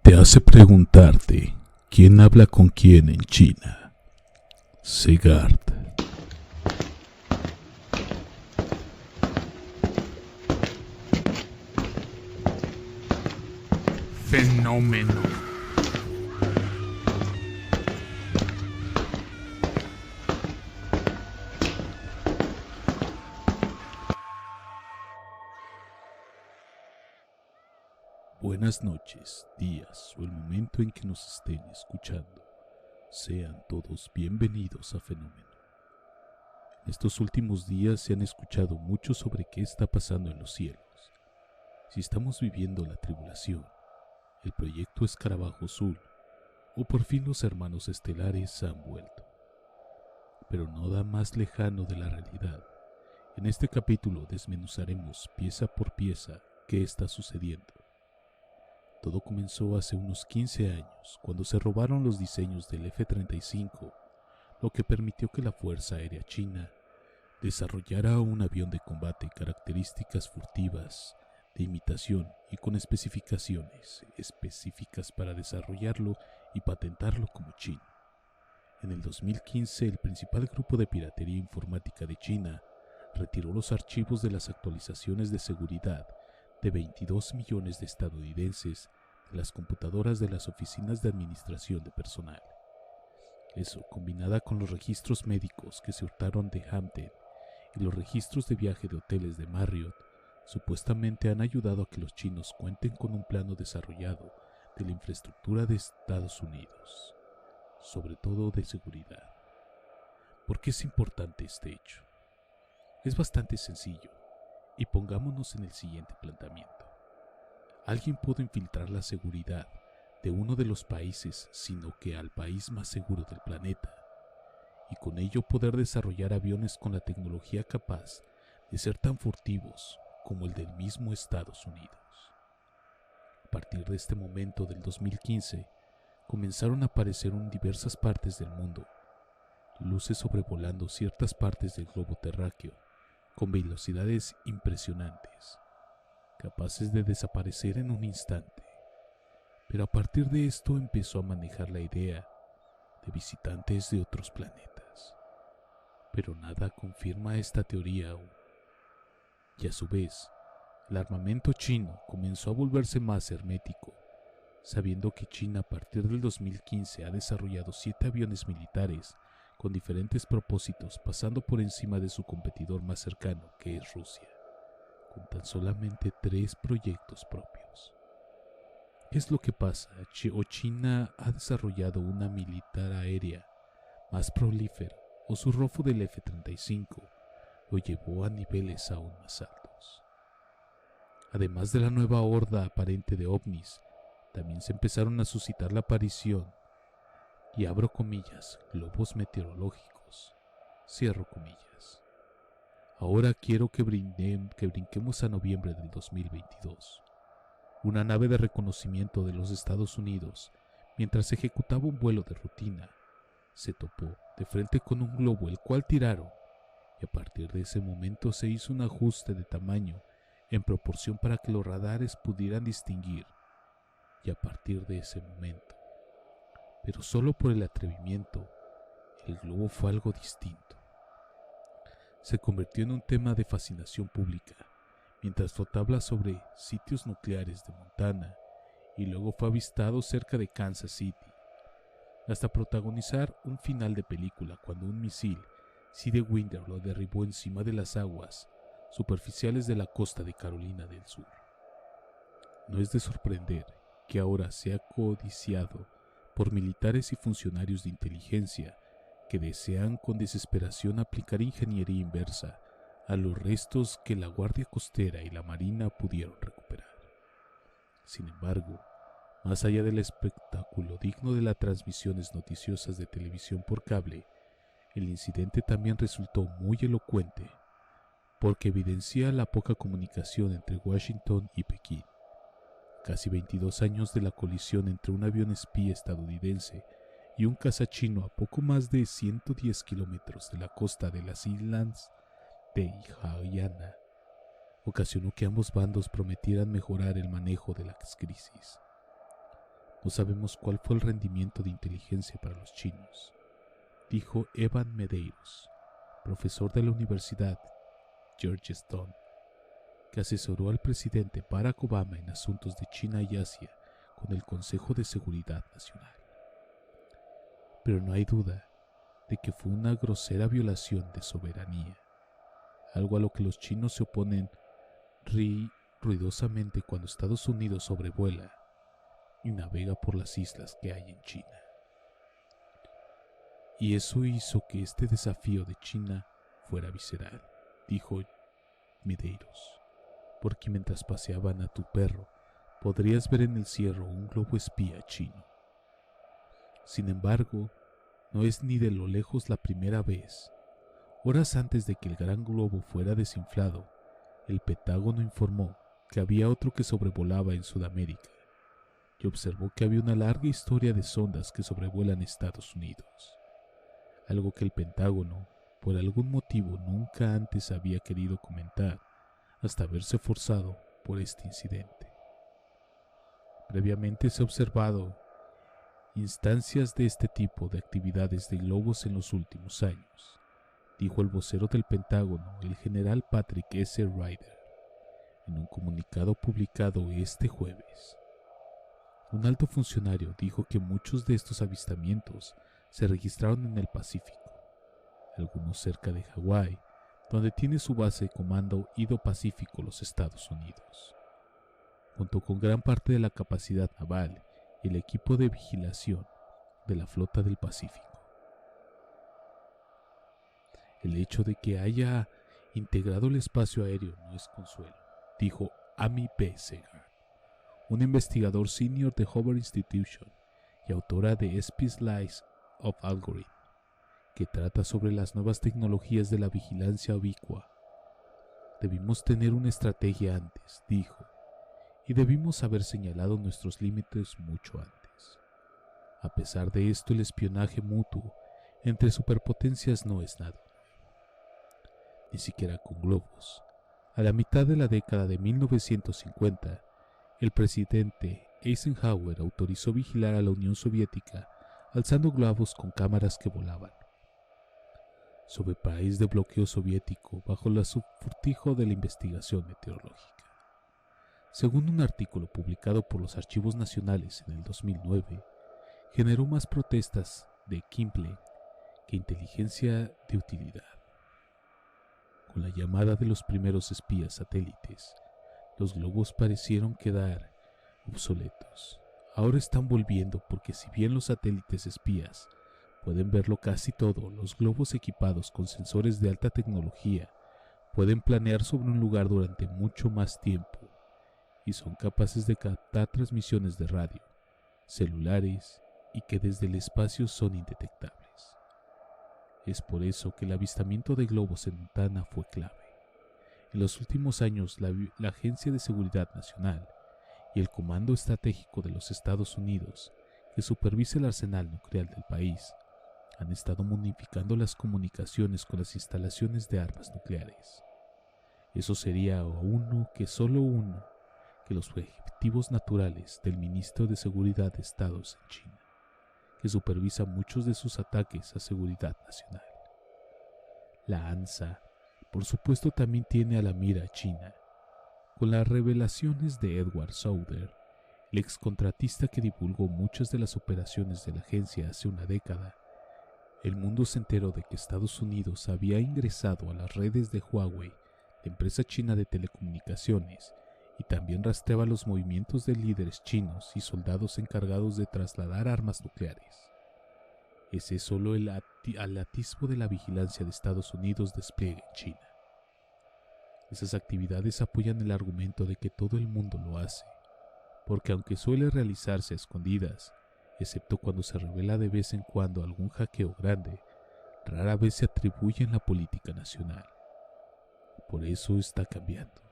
te hace preguntarte quién habla con quién en China. Segard. Fenómeno. Buenas noches, días o el momento en que nos estén escuchando. Sean todos bienvenidos a Fenómeno. Estos últimos días se han escuchado mucho sobre qué está pasando en los cielos. Si estamos viviendo la tribulación, el proyecto Escarabajo Azul, o por fin los hermanos estelares han vuelto. Pero no da más lejano de la realidad. En este capítulo desmenuzaremos pieza por pieza qué está sucediendo. Todo comenzó hace unos 15 años, cuando se robaron los diseños del F-35, lo que permitió que la Fuerza Aérea China desarrollara un avión de combate características furtivas, de imitación y con especificaciones específicas para desarrollarlo y patentarlo como chino. En el 2015, el principal grupo de piratería informática de China retiró los archivos de las actualizaciones de seguridad de 22 millones de estadounidenses de las computadoras de las oficinas de administración de personal. Eso, combinada con los registros médicos que se hurtaron de Hampton y los registros de viaje de hoteles de Marriott, supuestamente han ayudado a que los chinos cuenten con un plano desarrollado de la infraestructura de Estados Unidos, sobre todo de seguridad. ¿Por qué es importante este hecho? Es bastante sencillo, y pongámonos en el siguiente planteamiento. Alguien pudo infiltrar la seguridad de uno de los países, sino que al país más seguro del planeta, y con ello poder desarrollar aviones con la tecnología capaz de ser tan furtivos como el del mismo Estados Unidos. A partir de este momento del 2015, comenzaron a aparecer en diversas partes del mundo luces sobrevolando ciertas partes del globo terráqueo con velocidades impresionantes, capaces de desaparecer en un instante. Pero a partir de esto empezó a manejar la idea de visitantes de otros planetas. Pero nada confirma esta teoría aún. Y a su vez, el armamento chino comenzó a volverse más hermético, sabiendo que China a partir del 2015 ha desarrollado 7 aviones militares con diferentes propósitos, pasando por encima de su competidor más cercano, que es Rusia, con tan solamente 3 proyectos propios. ¿Qué es lo que pasa? China ha desarrollado una militar aérea más prolífera, o su rofo del F-35 lo llevó a niveles aún más altos. Además de la nueva horda aparente de ovnis, también se empezaron a suscitar la aparición, y abro comillas, globos meteorológicos, cierro comillas. Ahora quiero que brinquemos a noviembre del 2022. Una nave de reconocimiento de los Estados Unidos, mientras ejecutaba un vuelo de rutina, se topó de frente con un globo el cual tiraron, y a partir de ese momento se hizo un ajuste de tamaño en proporción para que los radares pudieran distinguir, y a partir de ese momento, pero solo por el atrevimiento, el globo fue algo distinto. Se convirtió en un tema de fascinación pública, mientras flotaba sobre sitios nucleares de Montana y luego fue avistado cerca de Kansas City, hasta protagonizar un final de película cuando un misil Sidewinder lo derribó encima de las aguas superficiales de la costa de Carolina del Sur. No es de sorprender que ahora sea codiciado por militares y funcionarios de inteligencia que desean con desesperación aplicar ingeniería inversa a los restos que la Guardia Costera y la Marina pudieron recuperar. Sin embargo, más allá del espectáculo digno de las transmisiones noticiosas de televisión por cable, el incidente también resultó muy elocuente, porque evidencia la poca comunicación entre Washington y Pekín. Casi 22 años de la colisión entre un avión espía estadounidense y un caza chino a poco más de 110 kilómetros de la costa de las islas de Hainan ocasionó que ambos bandos prometieran mejorar el manejo de las crisis. No sabemos cuál fue el rendimiento de inteligencia para los chinos, dijo Evan Medeiros, profesor de la Universidad Georgetown, que asesoró al presidente Barack Obama en asuntos de China y Asia con el Consejo de Seguridad Nacional. Pero no hay duda de que fue una grosera violación de soberanía, algo a lo que los chinos se oponen ruidosamente cuando Estados Unidos sobrevuela y navega por las islas que hay en China. Y eso hizo que este desafío de China fuera visceral, dijo Medeiros, porque mientras paseaban a tu perro, podrías ver en el cielo un globo espía chino. Sin embargo, no es ni de lo lejos la primera vez. Horas antes de que el gran globo fuera desinflado, el Pentágono informó que había otro que sobrevolaba en Sudamérica y observó que había una larga historia de sondas que sobrevuelan Estados Unidos, algo que el Pentágono, por algún motivo, nunca antes había querido comentar hasta verse forzado por este incidente. Previamente se ha observado instancias de este tipo de actividades de globos en los últimos años, dijo el vocero del Pentágono, el general Patrick S. Ryder, en un comunicado publicado este jueves. Un alto funcionario dijo que muchos de estos avistamientos se registraron en el Pacífico, algunos cerca de Hawái, donde tiene su base de comando Indo-Pacífico los Estados Unidos. Junto con gran parte de la capacidad naval y el equipo de vigilación de la flota del Pacífico. El hecho de que haya integrado el espacio aéreo no es consuelo, dijo Amy B. Segar, un investigador senior de Hoover Institution y autora de Spies Lies of Algorithm, que trata sobre las nuevas tecnologías de la vigilancia ubicua. Debimos tener una estrategia antes, dijo, y debimos haber señalado nuestros límites mucho antes. A pesar de esto, el espionaje mutuo entre superpotencias no es nada nuevo, ni siquiera con globos. A la mitad de la década de 1950, el presidente Eisenhower autorizó vigilar a la Unión Soviética alzando globos con cámaras que volaban sobre el país de bloqueo soviético bajo el subterfugio de la investigación meteorológica. Según un artículo publicado por los Archivos Nacionales en el 2009, generó más protestas de Kimble que inteligencia de utilidad. Con la llamada de los primeros espías satélites, los globos parecieron quedar obsoletos. Ahora están volviendo porque si bien los satélites espías pueden verlo casi todo, los globos equipados con sensores de alta tecnología pueden planear sobre un lugar durante mucho más tiempo y son capaces de captar transmisiones de radio, celulares y que desde el espacio son indetectables. Es por eso que el avistamiento de globos en Montana fue clave. En los últimos años, la Agencia de Seguridad Nacional y el Comando Estratégico de los Estados Unidos, que supervisa el arsenal nuclear del país, han estado modificando las comunicaciones con las instalaciones de armas nucleares. Eso sería solo uno que los objetivos naturales del Ministro de Seguridad de Estados en China, que supervisa muchos de sus ataques a seguridad nacional. La ANSA, por supuesto, también tiene a la mira a China, con las revelaciones de Edward Sauder, el excontratista que divulgó muchas de las operaciones de la agencia hace una década. El mundo se enteró de que Estados Unidos había ingresado a las redes de Huawei, la empresa china de telecomunicaciones, y también rastreaba los movimientos de líderes chinos y soldados encargados de trasladar armas nucleares. Ese es solo el atisbo de la vigilancia de Estados Unidos despliegue en China. Esas actividades apoyan el argumento de que todo el mundo lo hace, porque aunque suele realizarse a escondidas, excepto cuando se revela de vez en cuando algún hackeo grande, rara vez se atribuye en la política nacional. Por eso está cambiando.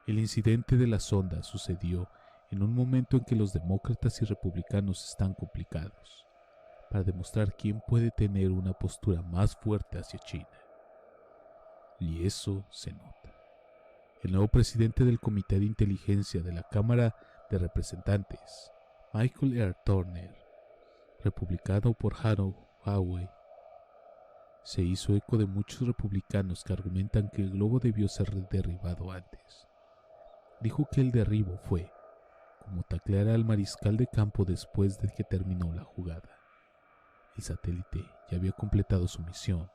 El incidente de la sonda sucedió en un momento en que los demócratas y republicanos están complicados, para demostrar quién puede tener una postura más fuerte hacia China. Y eso se nota. El nuevo presidente del Comité de Inteligencia de la Cámara de Representantes, Michael R. Turner, republicano por Harold Howey, se hizo eco de muchos republicanos que argumentan que el globo debió ser derribado antes. Dijo que el derribo fue como taclear al mariscal de campo después de que terminó la jugada. El satélite ya había completado su misión.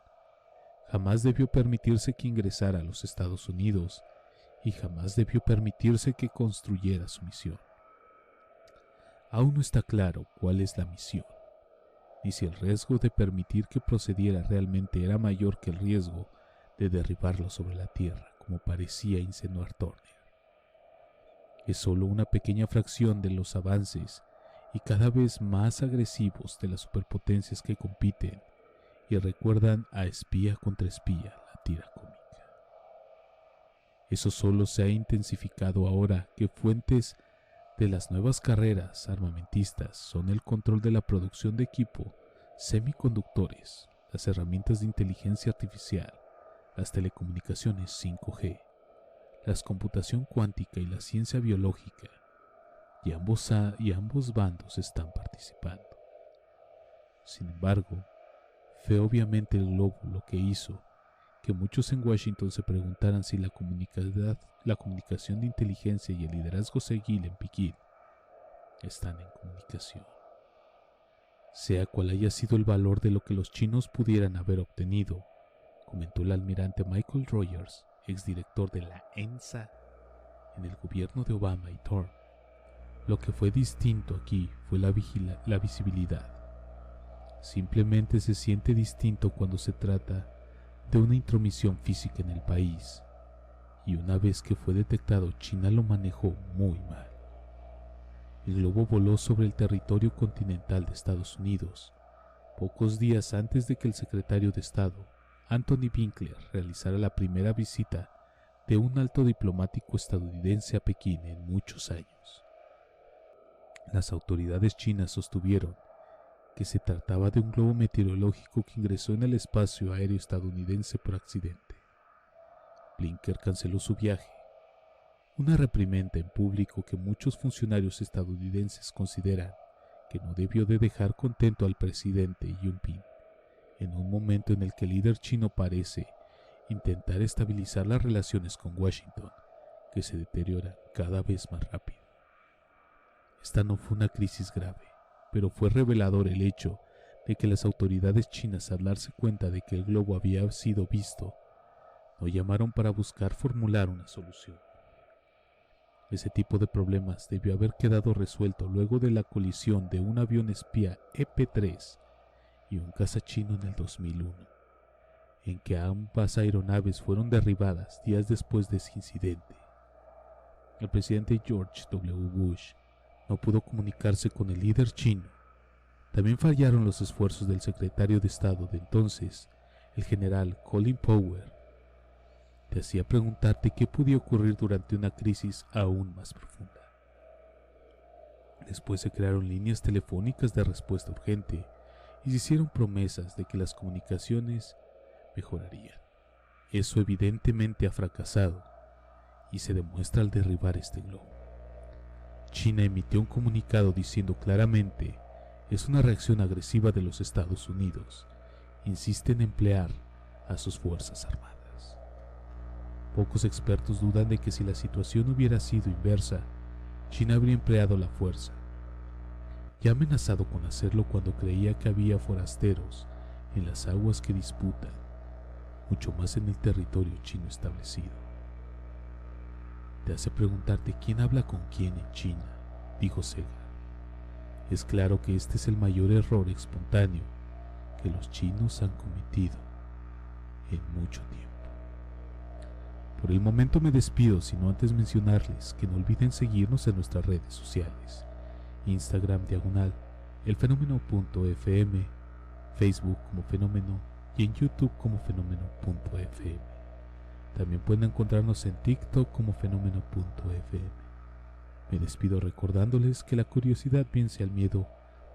Jamás debió permitirse que ingresara a los Estados Unidos y jamás debió permitirse que construyera su misión. Aún no está claro cuál es la misión, ni si el riesgo de permitir que procediera realmente era mayor que el riesgo de derribarlo sobre la Tierra, como parecía insinuar Turner. Es solo una pequeña fracción de los avances y cada vez más agresivos de las superpotencias que compiten y recuerdan a espía contra espía, la tira cómica. Eso solo se ha intensificado ahora que fuentes de las nuevas carreras armamentistas son el control de la producción de equipo, semiconductores, las herramientas de inteligencia artificial, las telecomunicaciones 5G, la computación cuántica y la ciencia biológica, y ambos bandos están participando. Sin embargo, fue obviamente el globo lo que hizo que muchos en Washington se preguntaran si la comunicación de inteligencia y el liderazgo civil en Pekín están en comunicación. Sea cual haya sido el valor de lo que los chinos pudieran haber obtenido, comentó el almirante Michael Rogers, exdirector de la NSA en el gobierno de Obama y Trump. Lo que fue distinto aquí fue la visibilidad. Simplemente se siente distinto cuando se trata de una intromisión física en el país, y una vez que fue detectado, China lo manejó muy mal. El globo voló sobre el territorio continental de Estados Unidos, pocos días antes de que el secretario de Estado, Anthony Winkler, realizara la primera visita de un alto diplomático estadounidense a Pekín en muchos años. Las autoridades chinas sostuvieron que se trataba de un globo meteorológico que ingresó en el espacio aéreo estadounidense por accidente. Blinken canceló su viaje, una reprimenda en público que muchos funcionarios estadounidenses consideran que no debió de dejar contento al presidente Xi Jinping, en un momento en el que el líder chino parece intentar estabilizar las relaciones con Washington, que se deterioran cada vez más rápido. Esta no fue una crisis grave, pero fue revelador el hecho de que las autoridades chinas, al darse cuenta de que el globo había sido visto, no llamaron para buscar formular una solución. Ese tipo de problemas debió haber quedado resuelto luego de la colisión de un avión espía EP-3 y un caza chino en el 2001, en que ambas aeronaves fueron derribadas días después de ese incidente. El presidente George W. Bush no pudo comunicarse con el líder chino. También fallaron los esfuerzos del secretario de Estado de entonces, el general Colin Powell. Te hacía preguntarte qué podía ocurrir durante una crisis aún más profunda. Después se crearon líneas telefónicas de respuesta urgente y se hicieron promesas de que las comunicaciones mejorarían. Eso evidentemente ha fracasado y se demuestra al derribar este globo. China emitió un comunicado diciendo claramente: es una reacción agresiva de los Estados Unidos. Insiste en emplear a sus fuerzas armadas. Pocos expertos dudan de que si la situación hubiera sido inversa, China habría empleado la fuerza. Ya ha amenazado con hacerlo cuando creía que había forasteros en las aguas que disputan, mucho más en el territorio chino establecido. Te hace preguntarte quién habla con quién en China, dijo Sega. Es claro que este es el mayor error espontáneo que los chinos han cometido en mucho tiempo. Por el momento me despido, sino antes mencionarles que no olviden seguirnos en nuestras redes sociales: Instagram /elfenómeno.fm, Facebook como Fenómeno y en YouTube como Fenómeno.fm. También pueden encontrarnos en TikTok como Fenómeno.fm. Me despido recordándoles que la curiosidad vence al miedo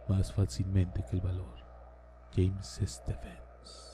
más fácilmente que el valor. James Stephens.